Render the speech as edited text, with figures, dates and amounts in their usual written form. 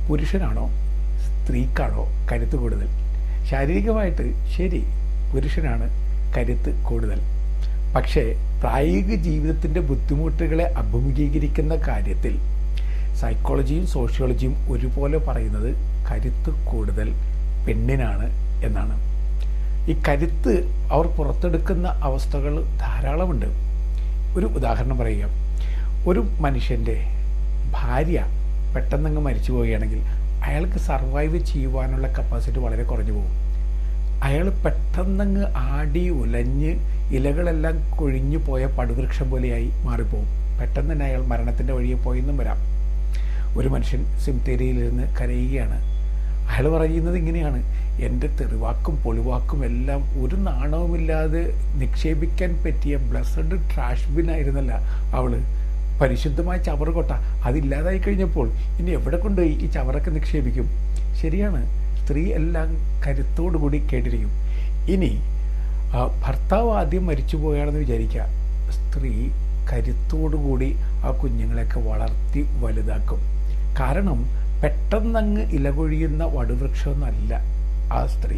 പുരുഷനാണോ സ്ത്രീക്കാണോ കരുത്ത് കൂടുതൽ? ശാരീരികമായിട്ട് ശരി, പുരുഷനാണ് കരുത്ത് കൂടുതൽ. പക്ഷേ പ്രായോഗിക ജീവിതത്തിൻ്റെ ബുദ്ധിമുട്ടുകളെ അഭിമുഖീകരിക്കുന്ന കാര്യത്തിൽ സൈക്കോളജിയും സോഷ്യോളജിയും ഒരുപോലെ പറയുന്നത് കരുത്ത് കൂടുതൽ പെണ്ണിനാണ് എന്നാണ്. ഈ കരുത്ത് അവർ പുറത്തെടുക്കുന്ന അവസ്ഥകൾ ധാരാളമുണ്ട്. ഒരു ഉദാഹരണം പറയുക, ഒരു മനുഷ്യൻ്റെ ഭാര്യ പെട്ടെന്നങ്ങ് മരിച്ചു പോവുകയാണെങ്കിൽ അയാൾക്ക് സർവൈവ് ചെയ്യുവാനുള്ള കപ്പാസിറ്റി വളരെ കുറഞ്ഞു പോകും. അയാൾ പെട്ടെന്നങ്ങ് ആടി ഉലഞ്ഞ് ഇലകളെല്ലാം കൊഴിഞ്ഞു പോയ പടുവൃക്ഷം പോലെയായി മാറിപ്പോകും. പെട്ടെന്ന് തന്നെ അയാൾ മരണത്തിൻ്റെ വഴിയെ പോയെന്നും വരാം. ഒരു മനുഷ്യൻ സിംതേരിയിലിരുന്ന് കരയുകയാണ്. അയാൾ പറയുന്നത് ഇങ്ങനെയാണ്: എൻ്റെ തെറിവാക്കും പൊളിവാക്കും എല്ലാം ഒരു നാണവുമില്ലാതെ നിക്ഷേപിക്കാൻ പറ്റിയ ബ്ലസ്സഡ് ട്രാഷ് ബിന്നായിരുന്നല്ല അവൾ. പരിശുദ്ധമായ ചവറുകൊട്ട അതില്ലാതായി കഴിഞ്ഞപ്പോൾ ഇനി എവിടെ കൊണ്ടുപോയി ഈ ചവറൊക്കെ നിക്ഷേപിക്കും? ശരിയാണ്, സ്ത്രീ എല്ലാം കരുത്തോടുകൂടി കേട്ടിരിക്കും. ഇനി ഭർത്താവ് ആദ്യം മരിച്ചു പോയാണെന്ന് വിചാരിക്കുക, സ്ത്രീ കരുത്തോടുകൂടി ആ കുഞ്ഞുങ്ങളെയൊക്കെ വളർത്തി വലുതാക്കും. കാരണം പെട്ടെന്നങ്ങ് ഇലകൊഴിയുന്ന വടുവൃക്ഷമൊന്നുമല്ല ആ സ്ത്രീ.